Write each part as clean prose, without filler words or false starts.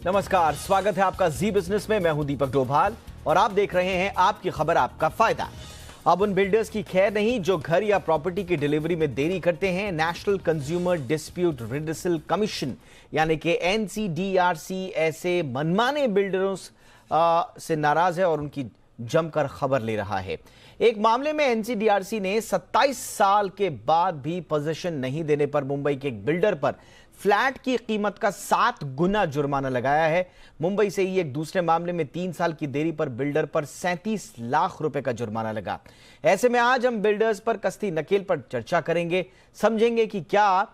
नमस्कार, स्वागत है आपका जी बिजनेस में। मैं हूं दीपक डोभाल और आप देख रहे हैं आपकी खबर आपका फायदा। अब उन बिल्डर्स की खैर नहीं जो घर या प्रॉपर्टी की डिलीवरी में देरी करते हैं। नेशनल कंज्यूमर डिस्प्यूट रिड्यूसल कमीशन यानी कि एनसीडीआरसी ऐसे मनमाने बिल्डरों से नाराज है और उनकी जमकर खबर ले रहा है। एक मामले में एनसीडीआरसी ने 27 साल के बाद भी पोजीशन नहीं देने पर मुंबई के एक बिल्डर पर फ्लैट की कीमत का 7 गुना जुर्माना लगाया है। मुंबई से ही एक दूसरे मामले में 3 साल की देरी पर बिल्डर पर 37 लाख रुपए का जुर्माना लगा। ऐसे में आज हम बिल्डर्स पर कस्ती नकेल पर चर्चा करेंगे, समझेंगे कि क्या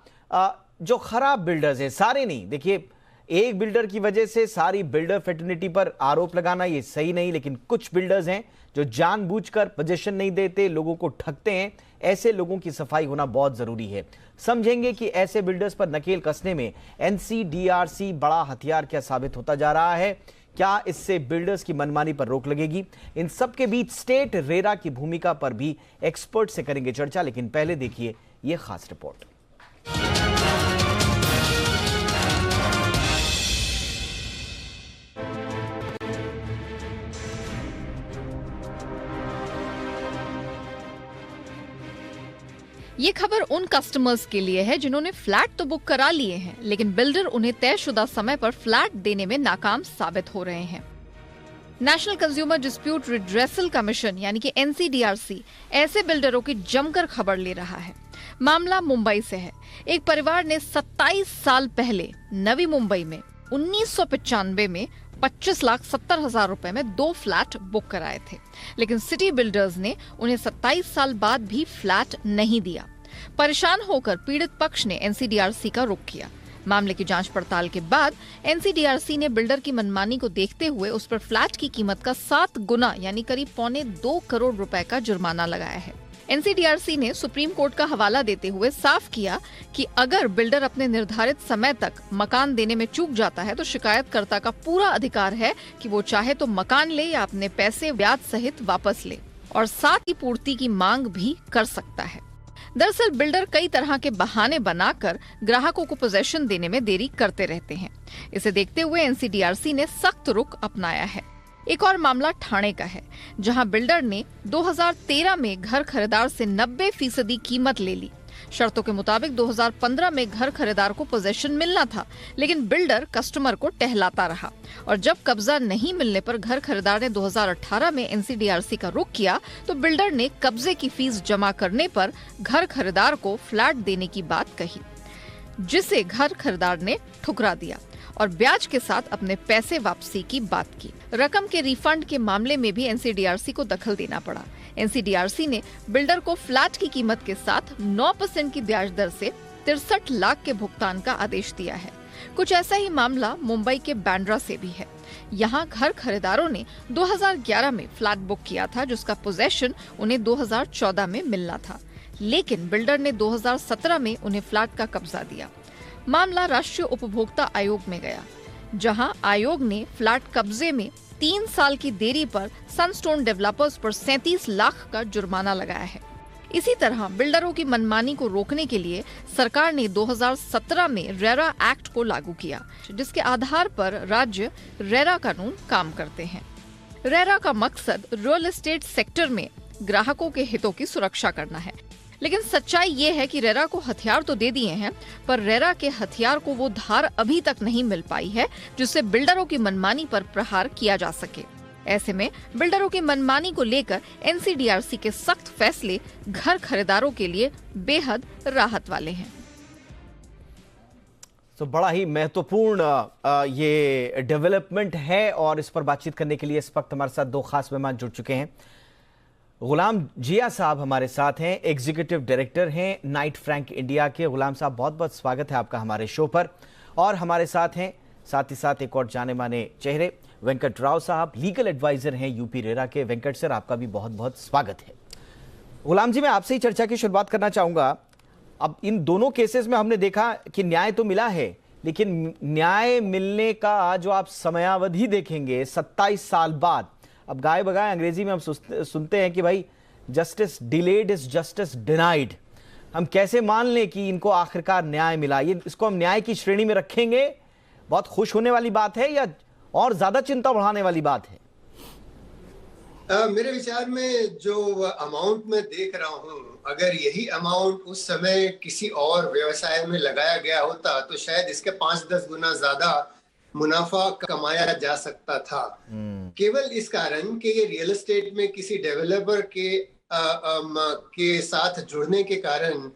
जो खराब बिल्डर्स है, सारे नहीं, देखिए एक बिल्डर की वजह से सारी बिल्डर फेटर्निटी पर आरोप लगाना ये सही नहीं, लेकिन कुछ बिल्डर्स हैं जो जानबूझकर पोजीशन नहीं देते, लोगों को ठगते हैं। ऐसे लोगों की सफाई होना बहुत जरूरी है। समझेंगे कि ऐसे बिल्डर्स पर नकेल कसने में एनसीडीआरसी बड़ा हथियार क्या साबित होता जा रहा है। क्या इससे बिल्डर्स की मनमानी पर रोक लगेगी? इन सब के बीच स्टेट रेरा की भूमिका पर भी एक्सपर्ट से करेंगे चर्चा, लेकिन पहले देखिए यह खास रिपोर्ट। ये खबर उन कस्टमर्स के लिए है जिन्होंने फ्लैट तो बुक करा लिए हैं, लेकिन बिल्डर उन्हें तयशुदा समय पर फ्लैट देने में नाकाम साबित हो रहे हैं। National consumer dispute redressal commission यानी कि एनसीडीआरसी ऐसे बिल्डरों की जमकर खबर ले रहा है। मामला मुंबई से है। एक परिवार ने 27 साल पहले नवी मुंबई में 1995 में 25,70,000 रुपए में 2 फ्लैट बुक कराए थे, लेकिन सिटी बिल्डर्स ने उन्हें 27 साल बाद भी फ्लैट नहीं दिया। परेशान होकर पीड़ित पक्ष ने एनसीडीआरसी का रुख किया। मामले की जांच पड़ताल के बाद एनसीडीआरसी ने बिल्डर की मनमानी को देखते हुए उस पर फ्लैट की कीमत का 7 गुना यानी करीब 1.25 करोड़ रुपए का जुर्माना लगाया है। एनसीडीआरसी ने सुप्रीम कोर्ट का हवाला देते हुए साफ किया कि अगर बिल्डर अपने निर्धारित समय तक मकान देने में चूक जाता है तो शिकायतकर्ता का पूरा अधिकार है कि वो चाहे तो मकान ले या अपने पैसे ब्याज सहित वापस ले, और साथ ही पूर्ति की मांग भी कर सकता है। दरअसल बिल्डर कई तरह के बहाने बनाकर ग्राहकों को पोजीशन देने में देरी करते रहते हैं। इसे देखते हुए एनसीडीआरसी ने सख्त रुख अपनाया है। एक और मामला ठाणे का है, जहां बिल्डर ने 2013 में घर खरीदार से 90% कीमत ले ली। शर्तों के मुताबिक 2015 में घर खरीदार को पोजीशन मिलना था, लेकिन बिल्डर कस्टमर को टहलाता रहा और जब कब्जा नहीं मिलने पर घर खरीदार ने 2018 में एनसीडीआरसी का रुख किया तो बिल्डर ने कब्जे की फीस जमा करने पर घर खरीदार को फ्लैट देने की बात कही, जिसे घर खरीदार ने ठुकरा दिया और ब्याज के साथ अपने पैसे वापसी की बात की। रकम के रिफंड के मामले में भी एनसीडीआरसी को दखल देना पड़ा। एनसीडीआरसी ने बिल्डर को फ्लैट की कीमत के साथ 9% की ब्याज दर से 63 लाख के भुगतान का आदेश दिया है। कुछ ऐसा ही मामला मुंबई के बांद्रा से भी है। यहाँ घर खरीदारों ने 2011 में फ्लैट बुक किया था, जिसका पोजेशन उन्हें 2014 में मिलना था, लेकिन बिल्डर ने 2017 में उन्हें फ्लैट का कब्जा दिया। मामला राष्ट्रीय उपभोक्ता आयोग में गया, जहां आयोग ने फ्लैट कब्जे में 3 साल की देरी पर सनस्टोन डेवलपर्स पर 37 लाख का जुर्माना लगाया है। इसी तरह बिल्डरों की मनमानी को रोकने के लिए सरकार ने 2017 में रेरा एक्ट को लागू किया, जिसके आधार पर राज्य रेरा कानून काम करते हैं। रेरा का मकसद रियल एस्टेट सेक्टर में ग्राहकों के हितों की सुरक्षा करना है, लेकिन सच्चाई ये है कि रेरा को हथियार तो दे दिए हैं, पर रेरा के हथियार को वो धार अभी तक नहीं मिल पाई है जिससे बिल्डरों की मनमानी पर प्रहार किया जा सके। ऐसे में बिल्डरों की मनमानी को लेकर एनसीडीआरसी के सख्त फैसले घर खरीदारों के लिए बेहद राहत वाले हैं। तो बड़ा ही महत्वपूर्ण ये डेवलपमेंट है और इस पर बातचीत करने के लिए इस वक्त हमारे साथ 2 खास मेहमान जुड़ चुके हैं। गुलाम जिया साहब हमारे साथ हैं, एग्जीक्यूटिव डायरेक्टर हैं नाइट फ्रैंक इंडिया के। गुलाम साहब, बहुत बहुत स्वागत है आपका हमारे शो पर। और हमारे साथ हैं साथ ही साथ एक और जाने माने चेहरे, वेंकट राव साहब, लीगल एडवाइजर हैं यूपी रेरा के। वेंकट सर, आपका भी बहुत बहुत स्वागत है। गुलाम जी, मैं आपसे ही चर्चा की शुरुआत करना चाहूंगा। अब इन दोनों केसेस में हमने देखा कि न्याय तो मिला है, लेकिन न्याय मिलने का जो आप समयावधि देखेंगे 27 साल बाद, अब गाय बगाए अंग्रेजी में हम सुनते हैं कि भाई justice delayed is justice denied. हम कैसे मान लें कि इनको आखिरकार न्याय मिला? ये इसको हम न्याय की श्रेणी में रखेंगे बहुत खुश होने वाली बात है या और ज्यादा चिंता बढ़ाने वाली बात है? मेरे विचार में जो अमाउंट मैं देख रहा हूँ, अगर यही अमाउंट उस समय किसी और व्यवसाय में लगाया गया होता तो शायद इसके 5-10 गुना ज्यादा मुनाफा कमाया जा सकता था। केवल इस कारण कि ये रियल एस्टेट में किसी डेवलपर के साथ जुड़ने के कारण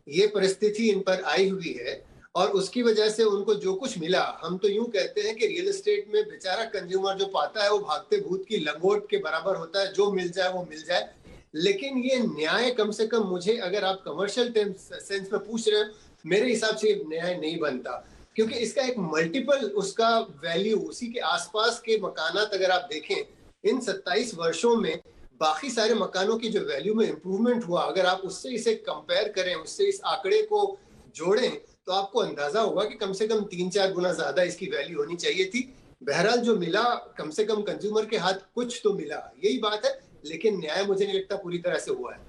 ये परिस्थिति इन पर आई हुई है, और उसकी वजह से उनको जो कुछ मिला, हम तो यूं कहते हैं कि रियल एस्टेट में बेचारा कंज्यूमर जो पाता है वो भागते भूत की लंगोट के बराबर होता है, जो मिल जाए वो मिल जाए। लेकिन ये न्याय, कम से कम मुझे, अगर आप कमर्शियल सेंस में पूछ रहे हो, मेरे हिसाब से न्याय नहीं बनता, क्योंकि इसका एक मल्टीपल उसका वैल्यू, उसी के आसपास के मकानात अगर आप देखें, इन 27 वर्षों में बाकी सारे मकानों की जो वैल्यू में इंप्रूवमेंट हुआ, अगर आप उससे इसे कंपेयर करें, उससे इस आंकड़े को जोड़ें, तो आपको अंदाजा होगा कि कम से कम 3-4 गुना ज्यादा इसकी वैल्यू होनी चाहिए थी। बहरहाल जो मिला, कम से कम कंज्यूमर के हाथ कुछ तो मिला, यही बात है। लेकिन न्याय मुझे नहीं लगता पूरी तरह से हुआ है।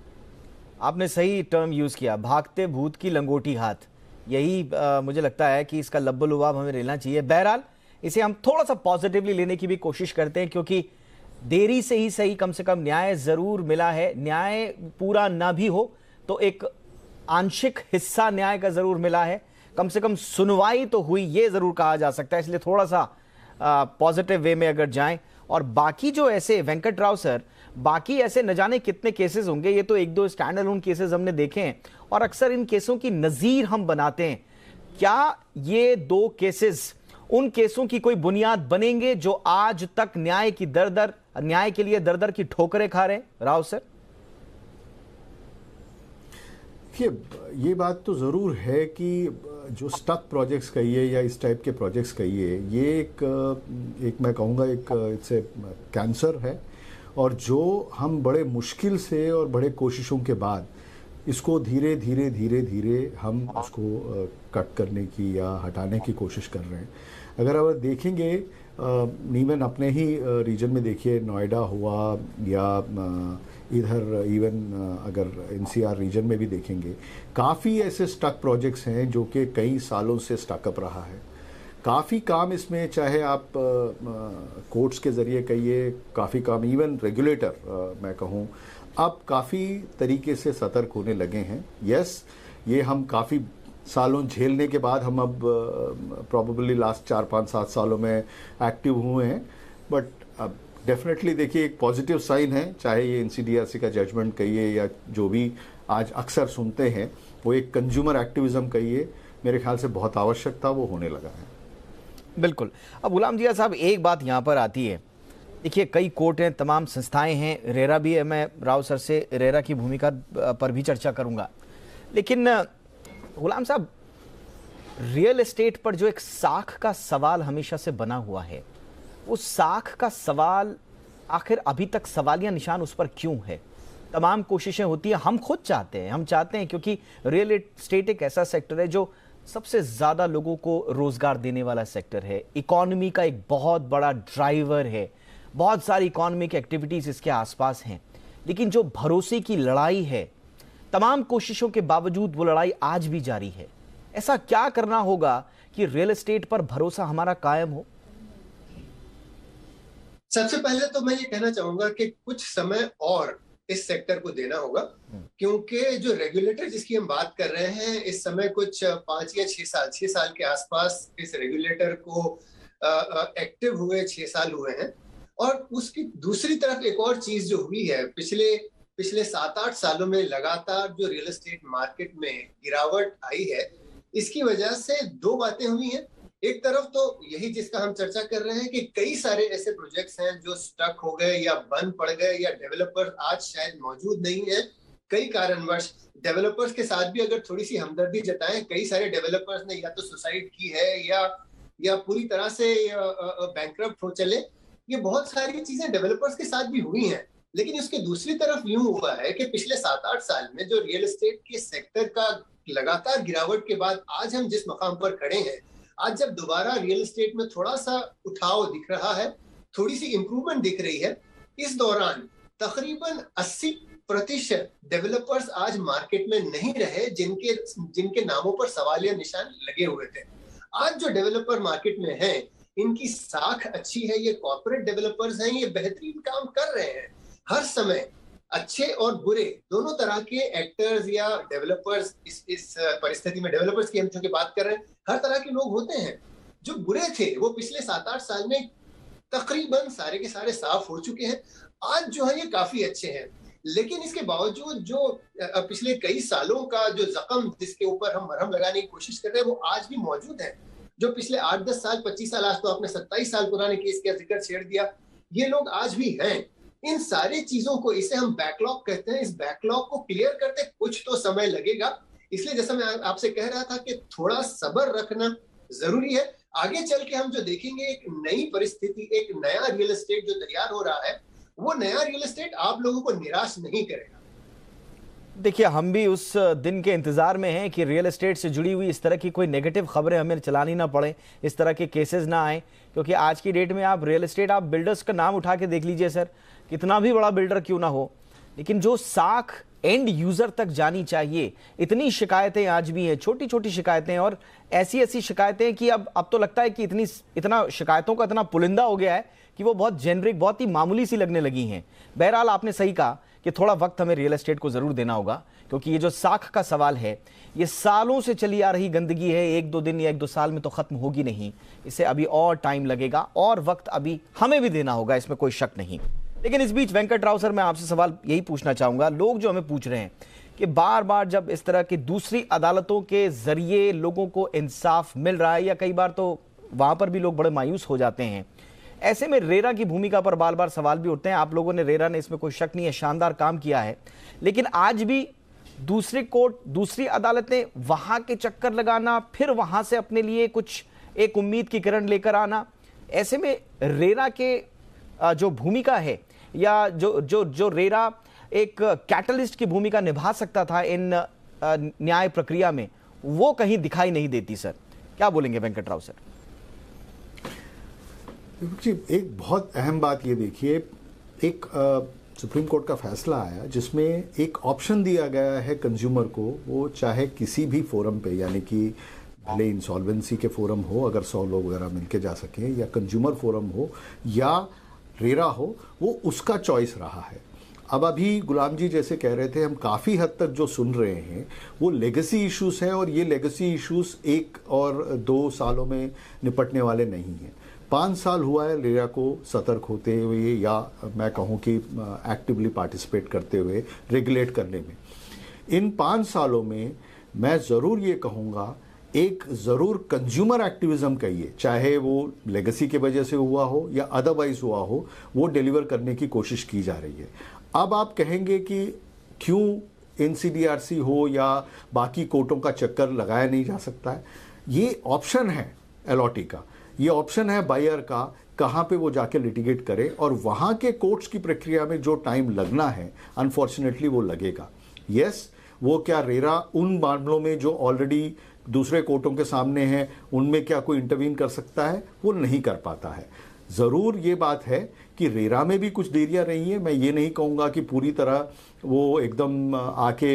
आपने सही टर्म यूज किया, भागते भूत की लंगोटी हाथ। यही मुझे लगता है कि इसका लब्बो-लुबाब हमें लेना चाहिए। बहरहाल इसे हम थोड़ा सा पॉजिटिवली लेने की भी कोशिश करते हैं, क्योंकि देरी से ही सही, कम से कम न्याय जरूर मिला है। न्याय पूरा ना भी हो तो एक आंशिक हिस्सा न्याय का जरूर मिला है। कम से कम सुनवाई तो हुई, ये जरूर कहा जा सकता है। इसलिए थोड़ा सा पॉजिटिव वे में अगर जाएं, और बाकी जो ऐसे, वेंकट राव सर, बाकी ऐसे न जाने कितने केसेस होंगे। ये तो 1-2 स्टैंड अलोन केसेस हमने देखे हैं और अक्सर इन केसों की नजीर हम बनाते हैं। क्या ये 2 केसेस उन केसों की कोई बुनियाद बनेंगे जो आज तक न्याय के लिए दर-दर की ठोकरें खा रहे हैं? राव सर, ये बात तो ज़रूर है कि जो स्टक प्रोजेक्ट्स कहिए या इस टाइप के प्रोजेक्ट्स कहिए, ये एक मैं कहूँगा एक इट्स ए कैंसर है, और जो हम बड़े मुश्किल से और बड़े कोशिशों के बाद इसको धीरे धीरे हम उसको कट करने की या हटाने की कोशिश कर रहे हैं। अगर आप देखेंगे, इवन अपने ही रीजन में देखिए, नोएडा हुआ या इधर इवन अगर एनसीआर रीजन में भी देखेंगे, काफ़ी ऐसे स्टक प्रोजेक्ट्स हैं जो कि कई सालों से स्टकअप रहा है। काफ़ी काम इसमें, चाहे आप कोर्ट्स के ज़रिए कहिए, काफ़ी काम, इवन रेगुलेटर मैं कहूँ, अब काफ़ी तरीके से सतर्क होने लगे हैं। यस, ये हम काफ़ी सालों झेलने के बाद हम अब प्रॉबेबली लास्ट 4-5-7 सालों में एक्टिव हुए हैं, बट अब डेफिनेटली देखिए एक पॉजिटिव साइन है। चाहे ये एनसीडीआरसी का जजमेंट कहिए या जो भी आज अक्सर सुनते हैं, वो एक कंज्यूमर एक्टिविज्म कहिए, मेरे ख्याल से बहुत आवश्यक था, वो होने लगा है। बिल्कुल। अब गुलाम जिया साहब, एक बात यहाँ पर आती है, देखिए कई कोर्ट हैं, तमाम संस्थाएं हैं, रेरा भी है। मैं राव सर से रेरा की भूमिका पर भी चर्चा करूंगा, लेकिन गुलाम साहब, रियल एस्टेट पर जो एक साख का सवाल हमेशा से बना हुआ है, उस साख का सवाल आखिर अभी तक सवालिया निशान उस पर क्यों है? तमाम कोशिशें होती हैं, हम खुद चाहते हैं, क्योंकि रियल एस्टेट एक ऐसा सेक्टर है जो सबसे ज्यादा लोगों को रोजगार देने वाला सेक्टर है, इकोनॉमी का एक बहुत बड़ा ड्राइवर है, बहुत सारी इकोनॉमिक एक्टिविटीज इसके आसपास हैं। लेकिन जो भरोसे की लड़ाई है, तमाम कोशिशों के बावजूद वो लड़ाई आज भी जारी है। ऐसा क्या करना होगा कि रियल एस्टेट पर भरोसा हमारा कायम हो? सबसे पहले तो मैं ये कहना चाहूंगा कि कुछ समय और इस सेक्टर को देना होगा, क्योंकि जो रेगुलेटर जिसकी हम बात कर रहे हैं, इस समय कुछ 5 या 6 साल के आसपास इस रेगुलेटर को एक्टिव हुए 6 साल हुए हैं। और उसकी दूसरी तरफ एक और चीज जो हुई है, पिछले 7-8 सालों में लगातार जो रियल एस्टेट मार्केट में गिरावट आई है, इसकी वजह से 2 बातें हुई हैं। एक तरफ तो यही जिसका हम चर्चा कर रहे हैं कि कई सारे ऐसे प्रोजेक्ट्स हैं जो स्टक हो गए या बंद पड़ गए, या डेवलपर आज शायद मौजूद नहीं है कई कारणवश। डेवलपर्स के साथ भी अगर थोड़ी सी हमदर्दी जताएं, कई सारे डेवलपर्स ने या तो सुसाइड की है या पूरी तरह से बैंकरप्ट हो चले। ये बहुत सारी चीजें डेवलपर्स के साथ भी हुई हैं। लेकिन उसके दूसरी तरफ यूं हुआ है कि पिछले 7-8 साल में जो रियल एस्टेट के सेक्टर का लगातार गिरावट के बाद आज हम जिस मकाम पर खड़े हैं, आज जब दोबारा रियल एस्टेट में थोड़ा सा उठाव दिख रहा है, थोड़ी सी इंप्रूवमेंट दिख रही है, इस दौरान तकरीबन 80% डेवलपर्स आज मार्केट में नहीं रहे जिनके नामों पर सवालिया निशान लगे हुए थे। आज जो डेवलपर मार्केट में हैं, इनकी साख अच्छी है, ये कॉर्पोरेट डेवलपर्स हैं, ये बेहतरीन काम कर रहे हैं। हर समय अच्छे और बुरे दोनों तरह के एक्टर्स या डेवलपर्स, इस परिस्थिति में डेवलपर्स की हम चूंकि बात कर रहे हैं, हर तरह के लोग होते हैं। जो बुरे थे वो पिछले 7-8 साल में तकरीबन सारे के सारे साफ हो चुके हैं। आज जो है ये काफी अच्छे हैं, लेकिन इसके बावजूद जो पिछले कई सालों का जो जख्म जिसके ऊपर हम मरहम लगाने की कोशिश कर रहे हैं वो आज भी मौजूद है। जो पिछले 8-10 साल 25 साल, आज तो आपने 27 साल पुराने केस का जिक्र छेड़ दिया, ये लोग आज भी हैं। इन सारी चीजों को, इसे हम बैकलॉग कहते हैं, इस बैकलॉग को क्लियर करते कुछ तो समय लगेगा। इसलिए जैसा मैं आपसे कह रहा था कि थोड़ा सब्र रखना जरूरी है। आगे चल के हम जो देखेंगे एक नई परिस्थिति, एक नया रियल एस्टेट जो तैयार हो रहा है, वो नया रियल एस्टेट आप लोगों को निराश नहीं करेगा। देखिए, हम भी उस दिन के इंतजार में हैं कि रियल एस्टेट से जुड़ी हुई इस तरह की कोई नेगेटिव खबरें हमें चलानी ना पड़े, इस तरह के केसेस ना आए, क्योंकि आज की डेट में आप रियल एस्टेट, आप बिल्डर्स का नाम उठा के देख लीजिए सर, कितना भी बड़ा बिल्डर क्यों ना हो, लेकिन जो साख एंड यूजर तक जानी चाहिए, इतनी शिकायतें आज भी हैं, छोटी छोटी शिकायतें, और ऐसी ऐसी शिकायतें कि अब तो लगता है कि इतना शिकायतों का इतना पुलिंदा हो गया है कि वो बहुत जेनरिक, बहुत ही मामूली सी लगने लगी हैं। बहरहाल आपने सही कहा कि थोड़ा वक्त हमें रियल एस्टेट को जरूर देना होगा, क्योंकि ये जो साख का सवाल है, ये सालों से चली आ रही गंदगी है, 1-2 दिन या 1-2 साल में तो खत्म होगी नहीं, इसे अभी और टाइम लगेगा और वक्त अभी हमें भी देना होगा, इसमें कोई शक नहीं। लेकिन इस बीच वेंकट राव सर, मैं आपसे सवाल यही पूछना चाहूंगा, लोग जो हमें पूछ रहे हैं कि बार बार जब इस तरह की दूसरी अदालतों के जरिए लोगों को इंसाफ मिल रहा है, या कई बार तो वहां पर भी लोग बड़े मायूस हो जाते हैं, ऐसे में रेरा की भूमिका पर बार बार सवाल भी उठते हैं। आप लोगों ने, रेरा ने, इसमें कोई शक नहीं है, शानदार काम किया है, लेकिन आज भी दूसरे कोर्ट, दूसरी अदालतें, वहां के चक्कर लगाना, फिर वहां से अपने लिए कुछ एक उम्मीद की किरण लेकर आना, ऐसे में रेरा के जो भूमिका है, या जो रेरा एक कैटलिस्ट की भूमिका निभा सकता था इन न्याय प्रक्रिया में, वो कहीं दिखाई नहीं देती। सर, क्या बोलेंगे वेंकट राव सर? जी, एक बहुत अहम बात ये देखिए, एक सुप्रीम कोर्ट का फैसला आया जिसमें एक ऑप्शन दिया गया है कंज्यूमर को, वो चाहे किसी भी फोरम पे, यानी कि भले इंसॉल्वेंसी के फोरम हो, अगर 100 लोग वगैरह मिलके जा सकें, या कंज्यूमर फोरम हो या रेरा हो, वो उसका चॉइस रहा है। अब अभी गुलाम जी जैसे कह रहे थे, हम काफ़ी हद तक जो सुन रहे हैं वो लेगेसी इश्यूज हैं, और ये लेगेसी इश्यूज 1 और 2 सालों में निपटने वाले नहीं हैं। 5 साल हुआ है रेरा को सतर्क होते हुए, या मैं कहूँ कि एक्टिवली पार्टिसिपेट करते हुए रेगुलेट करने में। इन 5 सालों में मैं ज़रूर ये कहूँगा, एक ज़रूर कंज्यूमर एक्टिविज्म कहिए, चाहे वो लेगेसी के वजह से हुआ हो या अदरवाइज हुआ हो, वो डिलीवर करने की कोशिश की जा रही है। अब आप कहेंगे कि क्यों NCDRC हो या बाकी कोर्टों का चक्कर लगाया नहीं जा सकता है? ये ऑप्शन है अलॉटी का, ये ऑप्शन है बायर का, कहाँ पे वो जाके लिटिगेट करे, और वहाँ के कोर्ट्स की प्रक्रिया में जो टाइम लगना है अनफॉर्चुनेटली वो लगेगा। यस, वो क्या रेरा उन मामलों में जो ऑलरेडी दूसरे कोर्टों के सामने हैं, उनमें क्या कोई इंटरवीन कर सकता है? वो नहीं कर पाता है। ज़रूर ये बात है कि रेरा में भी कुछ देरियां रही हैं। मैं ये नहीं कहूँगा कि पूरी तरह वो एकदम आके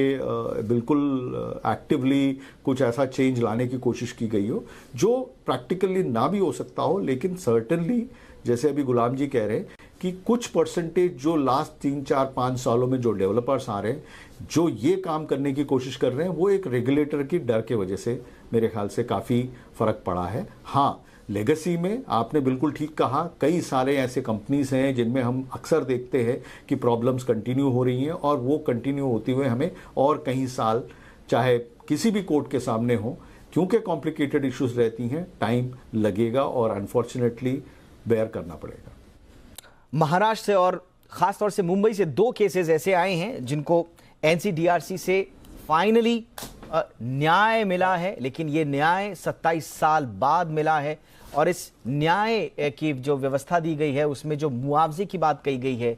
बिल्कुल एक्टिवली कुछ ऐसा चेंज लाने की कोशिश की गई हो जो प्रैक्टिकली ना भी हो सकता हो, लेकिन सर्टेनली जैसे अभी गुलाम जी कह रहे हैं कि कुछ परसेंटेज जो लास्ट 3-4-5 सालों में जो डेवलपर्स आ रहे हैं, जो ये काम करने की कोशिश कर रहे हैं, वो एक रेगुलेटर की डर के वजह से मेरे ख्याल से काफ़ी फ़र्क पड़ा है। हाँ, लेगेसी में आपने बिल्कुल ठीक कहा, कई सारे ऐसे कंपनीज हैं जिनमें हम अक्सर देखते हैं कि प्रॉब्लम्स कंटिन्यू हो रही हैं, और वो कंटिन्यू होती हुए हमें और कई साल चाहे किसी भी कोर्ट के सामने हो, क्योंकि कॉम्प्लिकेटेड इश्यूज रहती हैं, टाइम लगेगा और अनफॉर्चुनेटली बेयर करना पड़ेगा। महाराष्ट्र से और खासतौर से मुंबई से 2 केसेस ऐसे आए हैं जिनको NCDRC से फाइनली न्याय मिला है, लेकिन ये न्याय 27 साल बाद मिला है, और इस न्याय की जो व्यवस्था दी गई है उसमें जो मुआवजे की बात कही गई है,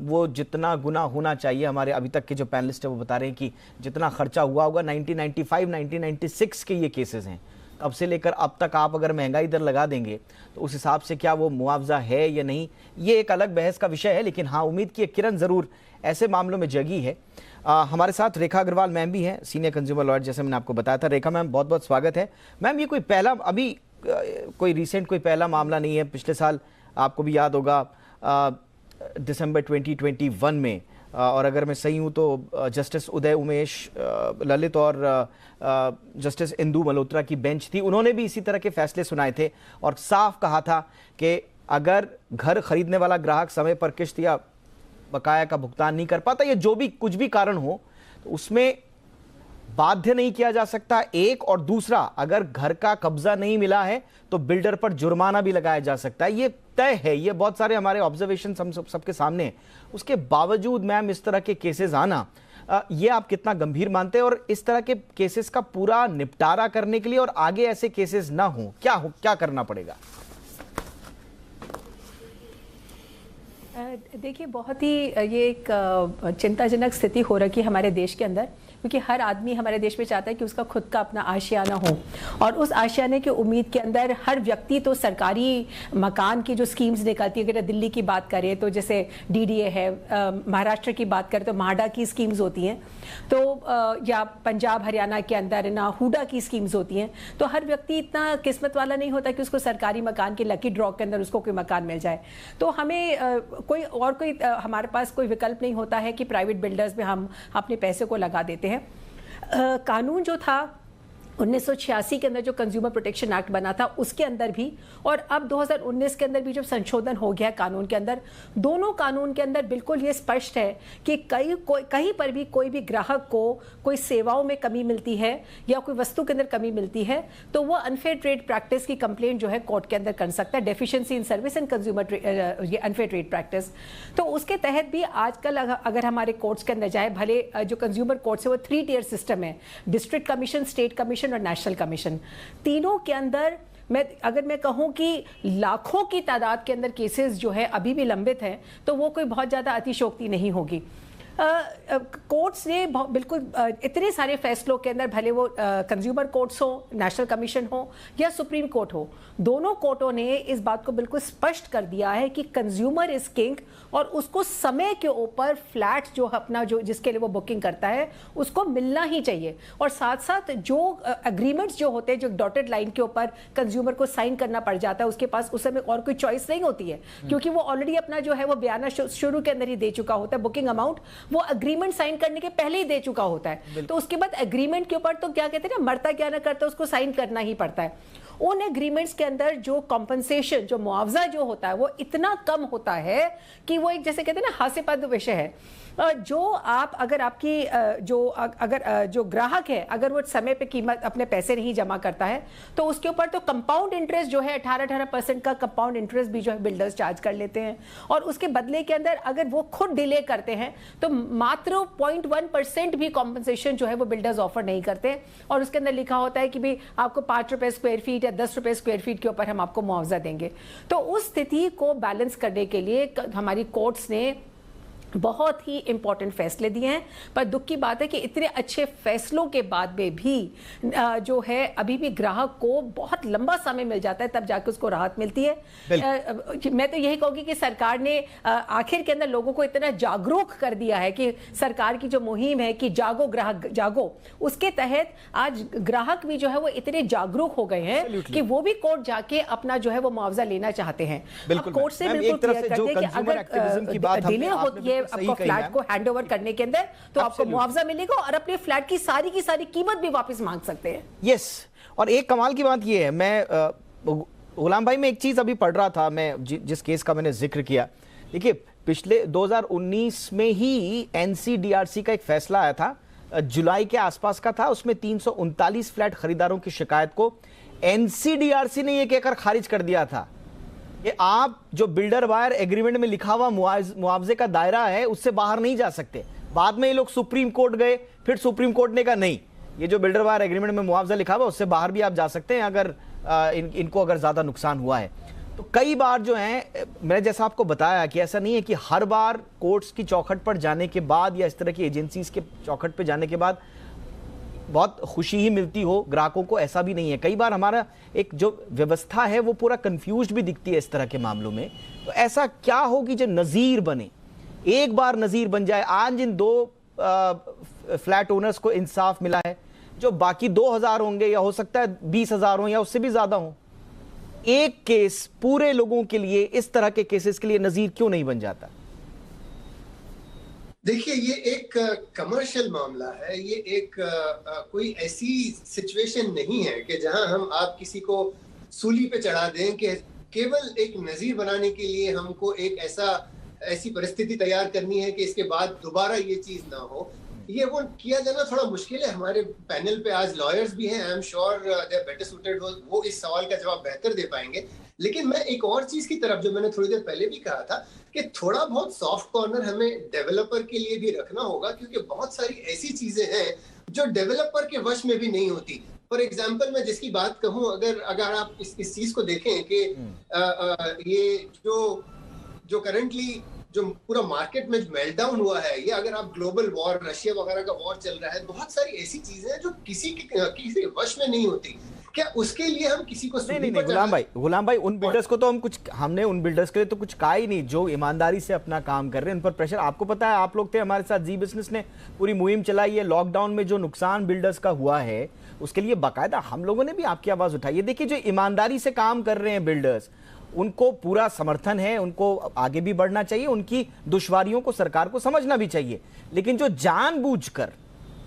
वो जितना गुना होना चाहिए, हमारे अभी तक के जो पैनलिस्ट है वो बता रहे हैं कि जितना खर्चा हुआ होगा, 1995-1996 के ये केसेस हैं, अब से लेकर अब तक आप अगर महंगाई दर लगा देंगे तो उस हिसाब से क्या वो मुआवजा है या नहीं, ये एक अलग बहस का विषय है। लेकिन हाँ, उम्मीद की एक किरण ज़रूर ऐसे मामलों में जगी है। हमारे साथ रेखा अग्रवाल मैम भी हैं, सीनियर कंज्यूमर लॉयर, जैसे मैंने आपको बताया था। रेखा मैम, बहुत बहुत स्वागत है। मैम, ये कोई पहला अभी कोई रिसेंट कोई पहला मामला नहीं है। पिछले साल आपको भी याद होगा दिसंबर 2021 में, और अगर मैं सही हूँ तो जस्टिस उदय उमेश ललित और जस्टिस इंदु मल्होत्रा की बेंच थी, उन्होंने भी इसी तरह के फैसले सुनाए थे और साफ कहा था कि अगर घर खरीदने वाला ग्राहक समय पर किस्त या बकाया का भुगतान नहीं कर पाता या जो भी कुछ भी कारण हो तो उसमें बाध्य नहीं किया जा सकता, एक। और दूसरा, अगर घर का कब्जा नहीं मिला है तो बिल्डर पर जुर्माना भी लगाया जा सकता है। ये तय है, ये बहुत सारे हमारे ऑब्जर्वेशन हम सबके सामने हैं। उसके बावजूद मैम इस तरह के केसेस आना, ये आप कितना गंभीर मानते हैं? और इस तरह के केसेस का पूरा निपटारा करने के लिए और आगे ऐसे केसेस ना हो, क्या करना पड़ेगा? देखिए, बहुत ही ये एक चिंताजनक स्थिति हो रखी है हमारे देश के अंदर, क्योंकि हर आदमी हमारे देश में चाहता है कि उसका खुद का अपना आशियाना हो, और उस आशियाने की उम्मीद के अंदर हर व्यक्ति तो सरकारी मकान की जो स्कीम्स निकलती है, अगर दिल्ली की बात करें तो जैसे डीडीए है, महाराष्ट्र की बात करें तो म्हाडा की स्कीम्स होती हैं, तो या पंजाब हरियाणा के अंदर ना हुडा की स्कीम्स होती हैं। तो हर व्यक्ति इतना किस्मत वाला नहीं होता कि उसको सरकारी मकान के लकी ड्रॉ के अंदर उसको कोई मकान मिल जाए। तो हमें कोई हमारे पास कोई विकल्प नहीं होता है कि प्राइवेट बिल्डर्स में हम अपने पैसे को लगा देते हैं। कानून जो था 1986 के अंदर, जो कंज्यूमर प्रोटेक्शन एक्ट बना था, उसके अंदर भी, और अब 2019 के अंदर भी जब संशोधन हो गया कानून के अंदर, दोनों कानून के अंदर बिल्कुल ये स्पष्ट है कि कहीं पर भी कोई भी ग्राहक को कोई सेवाओं में कमी मिलती है या कोई वस्तु के अंदर कमी मिलती है तो वो अनफेयर ट्रेड प्रैक्टिस की कंप्लेंट जो है कोर्ट के अंदर कर सकता है, deficiency in service and consumer ये अनफेयर ट्रेड प्रैक्टिस। तो उसके तहत भी आजकल अगर हमारे कोर्ट्स के अंदर जाए, भले जो कंज्यूमर कोर्ट्स है वो 3 टियर सिस्टम है, डिस्ट्रिक्ट कमीशन, स्टेट कमीशन और नेशनल कमीशन। तीनों के अंदर अगर मैं कहूं कि लाखों की तादाद के अंदर केसेस जो है अभी भी लंबित हैं, तो वो कोई बहुत ज्यादा अतिशयोक्ति नहीं होगी। कोर्ट्स ने बिल्कुल इतने सारे फैसलों के अंदर, भले वो कंज्यूमर कोर्ट्स हो, नेशनल कमीशन हो या सुप्रीम कोर्ट हो, दोनों कोर्टों ने इस बात को बिल्कुल स्पष्ट कर दिया है कि कंज्यूमर इज किंग, और उसको समय के ऊपर फ्लैट जो अपना जो जिसके लिए वो बुकिंग करता है उसको मिलना ही चाहिए। और साथ साथ जो एग्रीमेंट्स जो होते हैं, जो डॉटेड लाइन के ऊपर कंज्यूमर को साइन करना पड़ जाता है, उसके पास उस समय और कोई चॉइस नहीं होती है, क्योंकि वो ऑलरेडी अपना जो है वो बयाना शुरू के अंदर ही दे चुका होता है, बुकिंग अमाउंट वो एग्रीमेंट साइन करने के पहले ही दे चुका होता है। तो उसके बाद एग्रीमेंट के ऊपर तो क्या कहते हैं ना, मरता क्या ना करता, उसको साइन करना ही पड़ता है। उन एग्रीमेंट्स के अंदर जो कॉम्पनसेशन, जो मुआवजा जो होता है, वो इतना कम होता है कि वो एक, जैसे कहते हैं ना, हास्यास्पद विषय है। जो आप अगर आपकी जो ग्राहक है, अगर वो समय पे कीमत अपने पैसे नहीं जमा करता है तो उसके ऊपर तो कंपाउंड इंटरेस्ट जो है 18% का कंपाउंड इंटरेस्ट भी जो है बिल्डर्स चार्ज कर लेते हैं, और उसके बदले के अंदर अगर वो खुद डिले करते हैं तो मात्र 0.1% भी कॉम्पनसेशन जो है वो बिल्डर्स ऑफर नहीं करते, और उसके अंदर लिखा होता है कि भाई आपको 5 रुपए स्क्वायर फीट या 10 रुपए स्क्वायर फीट के ऊपर हम आपको मुआवजा देंगे। तो उस स्थिति को बैलेंस करने के लिए हमारी कोर्ट्स ने बहुत ही इंपॉर्टेंट फैसले दिए हैं। पर दुख की बात है कि इतने अच्छे फैसलों के बाद में भी जो है अभी भी ग्राहक को बहुत लंबा समय मिल जाता है, तब जाकर उसको राहत मिलती है। मैं तो यही कहूंगी कि सरकार ने आखिर के अंदर लोगों को इतना जागरूक कर दिया है कि सरकार की जो मुहिम है कि जागो ग्राहक जागो, उसके तहत आज ग्राहक भी जो है वो इतने जागरूक हो गए हैं कि वो भी कोर्ट जाके अपना जो है वो मुआवजा लेना चाहते हैं। अब कोर्ट से बिल्कुल क्लियर कर दे कि अगर डिले होती है आपको फ्लैट को हैंड ओवर करने के अंदर तो आपको मुआवजा मिलेगा, और अपने फ्लैट की सारी कीमत भी वापस मांग सकते हैं। यस, और एक कमाल की बात ये है, मैं गुलाम भाई, मैं एक चीज अभी पढ़ रहा था, मैं जिस केस का मैंने जिक्र किया, देखिए पिछले 2019 में ही एनसीडीआरसी का एक फैसला आया था, जुलाई के आसपास का था, उसमें 339 फ्लैट खरीदारों की शिकायत को एनसीडीआरसी ने ये कहकर खारिज कर दिया था कि आप जो बिल्डर बायर एग्रीमेंट में लिखा हुआ मुआवजे का दायरा है उससे बाहर नहीं जा सकते। बाद में ये लोग सुप्रीम कोर्ट गए, फिर सुप्रीम कोर्ट ने कहा नहीं, ये जो बिल्डर बायर एग्रीमेंट में मुआवजा लिखा हुआ उससे बाहर भी आप जा सकते हैं अगर इनको अगर ज्यादा नुकसान हुआ है। तो कई बार जो है, मैंने जैसा आपको बताया कि ऐसा नहीं है कि हर बार कोर्ट्स की चौखट पर जाने के बाद या इस तरह की एजेंसीज के चौखट पर जाने के बाद बहुत खुशी ही मिलती हो ग्राहकों को, ऐसा भी नहीं है। कई बार हमारा एक जो व्यवस्था है वो पूरा कंफ्यूज्ड भी दिखती है इस तरह के मामलों में। तो ऐसा क्या हो कि जो नज़ीर बने, एक बार नज़ीर बन जाए। आज इन 2 फ्लैट ओनर्स को इंसाफ मिला है, जो बाकी 2000 होंगे या हो सकता है 20,000 हो या उससे भी ज्यादा हो, एक केस पूरे लोगों के लिए, इस तरह के केसेस के लिए नज़ीर क्यों नहीं बन जाता? देखिए, ये एक कमर्शियल मामला है। ये एक कोई ऐसी सिचुएशन नहीं है कि जहां हम आप किसी को सूली पे चढ़ा दें कि केवल एक नज़ीर बनाने के लिए हमको एक ऐसी परिस्थिति तैयार करनी है कि इसके बाद दोबारा ये चीज ना हो। ये वो किया जाना थोड़ा मुश्किल है। हमारे पैनल पे आज लॉयर्स भी हैं, I am sure they are better suited, वो इस सवाल का जवाब बेहतर दे पाएंगे। लेकिन मैं एक और चीज की तरफ, जो मैंने थोड़ी देर पहले भी कहा था, कि थोड़ा बहुत सॉफ्ट कॉर्नर हमें डेवलपर के लिए भी रखना होगा, क्योंकि बहुत सारी ऐसी चीजें हैं जो डेवलपर के वश में भी नहीं होती। फॉर एग्जाम्पल, मैं जिसकी बात कहूं, अगर आप इस चीज को देखें कि ये जो करंटली जो पूरा मार्केट में मेल्टडाउन हुआ है, ये अगर आप ग्लोबल वॉर, रशिया वगैरह का वॉर चल रहा है, बहुत सारी ऐसी चीजें हैं जो किसी के वश में नहीं होती। क्या उसके लिए हम किसी को नहीं, गुलाम भाई, उन बिल्डर्स को तो हमने उन बिल्डर्स के लिए तो कुछ कहा ही नहीं जो ईमानदारी से अपना काम कर रहे हैं। उन पर प्रेशर, आपको पता है, आप लोग थे हमारे साथ, जी बिजनेस ने पूरी मुहिम चलाई है। लॉकडाउन में जो नुकसान बिल्डर्स का हुआ है उसके लिए बाकायदा हम लोगों ने भी आपकी आवाज उठाई है। देखिए, जो ईमानदारी से काम कर रहे हैं बिल्डर्स, उनको पूरा समर्थन है, उनको आगे भी बढ़ना चाहिए, उनकी दुश्वारियों को सरकार को समझना भी चाहिए। लेकिन जो जानबूझकर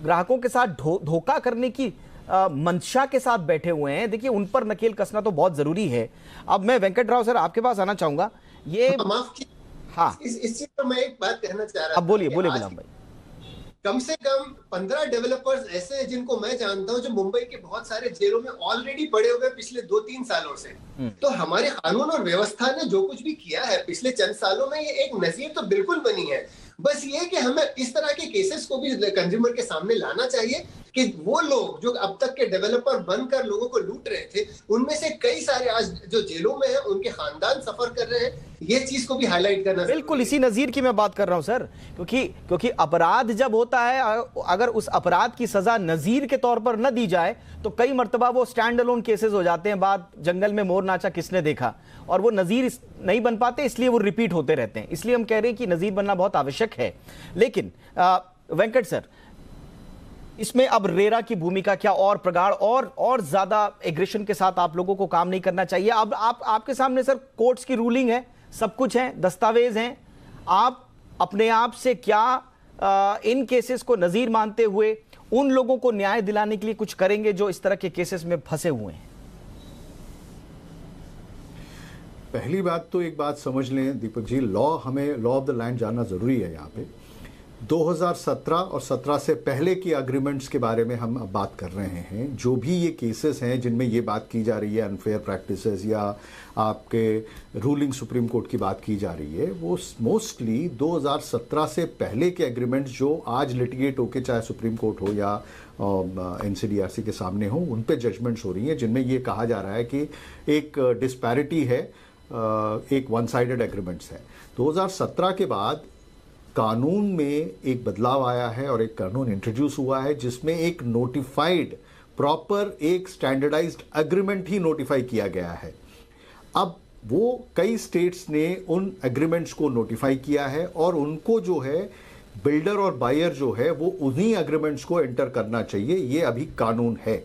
ग्राहकों के साथ धोखा करने की मंशा के साथ बैठे हुए हैं, देखिए उन पर नकेल कसना तो बहुत जरूरी है। अब मैं वेंकट राव सर आपके पास आना चाहूंगा। ये माफ कीजिए, हाँ, इस चीज पर मैं एक बात कहना चाह रहा था। अब बोलिए गुलाम भाई। कम से कम 15 डेवलपर्स ऐसे हैं जिनको मैं जानता हूं, जो मुंबई के बहुत सारे जेलों में ऑलरेडी पड़े हुए पिछले 2-3 सालों से। तो हमारे कानून और व्यवस्था ने जो कुछ भी किया है पिछले चंद सालों में, ये एक नजीर तो बिल्कुल बनी है। बस ये कि हमें इस तरह के केसेस को भी कंज्यूमर के सामने लाना चाहिए कि वो लोग जो अब तक के डेवलपर बनकर लोगों को लूट रहे थे, उनमें से कई सारे आज जो जेलों में हैं, उनके खानदान सफर कर रहे हैं। ये चीज को भी हाईलाइट करना बिल्कुल इसी नजीर की मैं बात कर रहा हूं सर, क्योंकि अपराध जब होता है, अगर उस अपराध की सजा नजीर के तौर पर न दी जाए तो कई मर्तबा वो स्टैंड अलोन केसेस हो जाते हैं। बात जंगल में मोर नाचा किसने देखा, और वो नजीर नहीं बन पाते, इसलिए वो रिपीट होते रहते हैं। इसलिए हम कह रहे हैं कि नजीर बनना बहुत आवश्यक है। लेकिन वेंकट सर, इसमें अब रेरा की भूमिका क्या और प्रगाढ़ और ज्यादा एग्रेशन के साथ आप लोगों को काम नहीं करना चाहिए? अब आपके सामने सर कोर्ट्स की रूलिंग है, सब कुछ है, दस्तावेज हैं। आप अपने आप से क्या इन केसेस को नजीर मानते हुए उन लोगों को न्याय दिलाने के लिए कुछ करेंगे जो इस तरह के केसेस में फंसे हुए हैं? पहली बात तो एक बात समझ लें दीपक जी, हमें लॉ ऑफ द लैंड जानना जरूरी है। यहाँ पे 2017 और 17 से पहले की अग्रीमेंट्स के बारे में हम अब बात कर रहे हैं। जो भी ये केसेस हैं जिनमें ये बात की जा रही है अनफेयर प्रैक्टिसेस या आपके रूलिंग सुप्रीम कोर्ट की बात की जा रही है, वो मोस्टली 2017 से पहले के एग्रीमेंट्स जो आज लिटिगेट होके चाहे सुप्रीम कोर्ट हो या NCDRC के सामने हो, उन पे जजमेंट्स हो रही हैं जिनमें ये कहा जा रहा है कि एक डिस्पैरिटी है, एक वन साइडेड एग्रीमेंट्स है। 2017 के बाद कानून में एक बदलाव आया है और एक कानून इंट्रोड्यूस हुआ है जिसमें एक नोटिफाइड प्रॉपर एक स्टैंडर्डाइज्ड एग्रीमेंट ही नोटिफाई किया गया है। अब वो कई स्टेट्स ने उन एग्रीमेंट्स को नोटिफाई किया है और उनको जो है बिल्डर और बायर जो है वो उन्हीं एग्रीमेंट्स को एंटर करना चाहिए। ये अभी कानून है।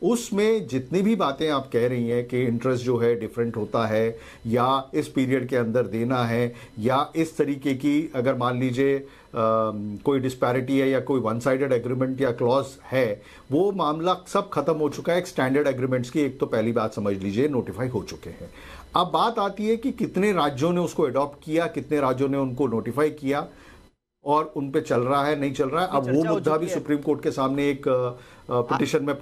उसमें जितनी भी बातें आप कह रही हैं कि इंटरेस्ट जो है डिफरेंट होता है या इस पीरियड के अंदर देना है या इस तरीके की अगर मान लीजिए कोई डिस्पैरिटी है या कोई वन साइडेड एग्रीमेंट या क्लॉज है, वो मामला सब खत्म हो चुका है। एक स्टैंडर्ड एग्रीमेंट्स की एक तो पहली बात समझ लीजिए नोटिफाई हो चुके हैं। अब बात आती है कि कितने राज्यों ने उसको अडॉप्ट किया, कितने राज्यों ने उनको नोटिफाई किया और उन पे चल रहा है नहीं चल रहा है। अब वो मुद्दा भी सुप्रीम कोर्ट के सामने एक पिटिशन में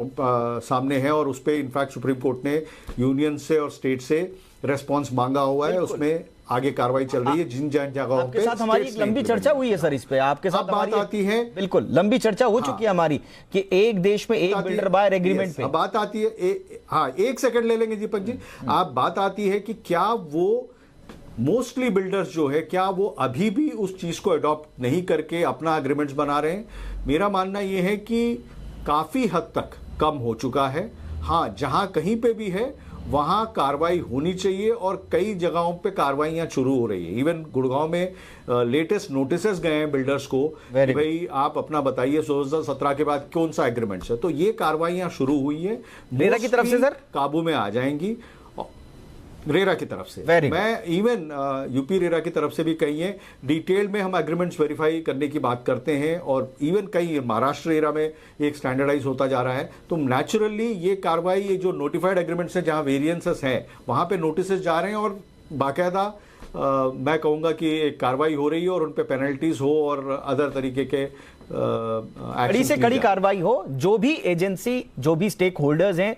सामने है और उस पे इनफैक्ट सुप्रीम कोर्ट ने यूनियन से और स्टेट से रेस्पॉन्स मांगा हुआ है। उसमें आगे कार्रवाई चल रही है जिन जगहों पे। आपके साथ हमारी एक लंबी चर्चा हुई है सर इस पे, आपके साथ बात आती है, बिल्कुल लंबी चर्चा हो चुकी है हमारी कि एक देश में एक बिल्डर बायर एग्रीमेंट पे। बात आती है, हाँ एक सेकंड ले लेंगे दीपक जी। आप बात आती है कि क्या वो मोस्टली बिल्डर्स जो है क्या वो अभी भी उस चीज को अडॉप्ट नहीं करके अपना एग्रीमेंट्स बना रहे हैं? मेरा मानना यह है कि काफ़ी हद तक कम हो चुका है। हाँ, जहाँ कहीं पे भी है वहाँ कार्रवाई होनी चाहिए और कई जगहों पे कार्रवाइयाँ शुरू हो रही है। इवन गुड़गांव में लेटेस्ट नोटिसेस गए हैं बिल्डर्स को कि भाई आप अपना बताइए 2017 के बाद कौन सा एग्रीमेंट्स है, तो ये कार्रवाइयाँ शुरू हुई है। रेरा की तरफ से सर काबू में आ जाएंगी, रेरा की तरफ से। मैं इवन यूपी रेरा की तरफ से भी कही है, डिटेल में हम एग्रीमेंट्स वेरीफाई करने की बात करते हैं और इवन कई महाराष्ट्र रेरा में एक स्टैंडर्डाइज होता जा रहा है। तो नेचुरली ये कार्रवाई, ये जो नोटिफाइड एग्रीमेंट्स हैं जहां वेरिएंसेस हैं वहां पे नोटिसेस जा रहे हैं और बाकायदा मैं कहूँगा कि एक कार्रवाई हो रही है और उन पे पेनल्टीज हो और अदर तरीके के कड़ी से कड़ी कार्रवाई हो। जो भी एजेंसी, जो भी स्टेक होल्डर्स हैं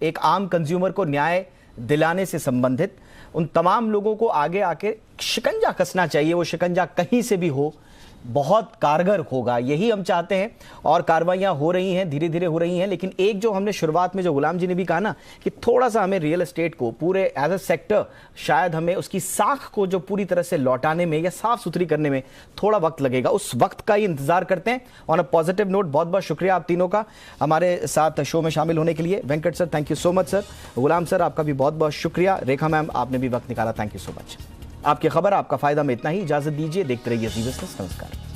एक आम कंज्यूमर को न्याय दिलाने से संबंधित, उन तमाम लोगों को आगे आके शिकंजा कसना चाहिए। वो शिकंजा कहीं से भी हो, बहुत कारगर होगा, यही हम चाहते हैं। और कार्रवाइयां हो रही हैं, धीरे धीरे हो रही हैं। लेकिन एक जो हमने शुरुआत में जो गुलाम जी ने भी कहा ना कि थोड़ा सा हमें रियल एस्टेट को पूरे एज अ सेक्टर शायद हमें उसकी साख को जो पूरी तरह से लौटाने में या साफ सुथरी करने में थोड़ा वक्त लगेगा, उस वक्त का ही इंतजार करते हैं। ऑन अ पॉजिटिव नोट, बहुत बहुत शुक्रिया आप तीनों का हमारे साथ शो में शामिल होने के लिए। Venkat sir, thank you so much sir. Ghulam sir, आपका भी बहुत बहुत शुक्रिया। रेखा मैम, आपने भी वक्त निकाला, थैंक यू सो मच। आपकी खबर आपका फायदा में इतना ही। इजाजत दीजिए, देखते रहिए जी बिजनेस। नमस्कार।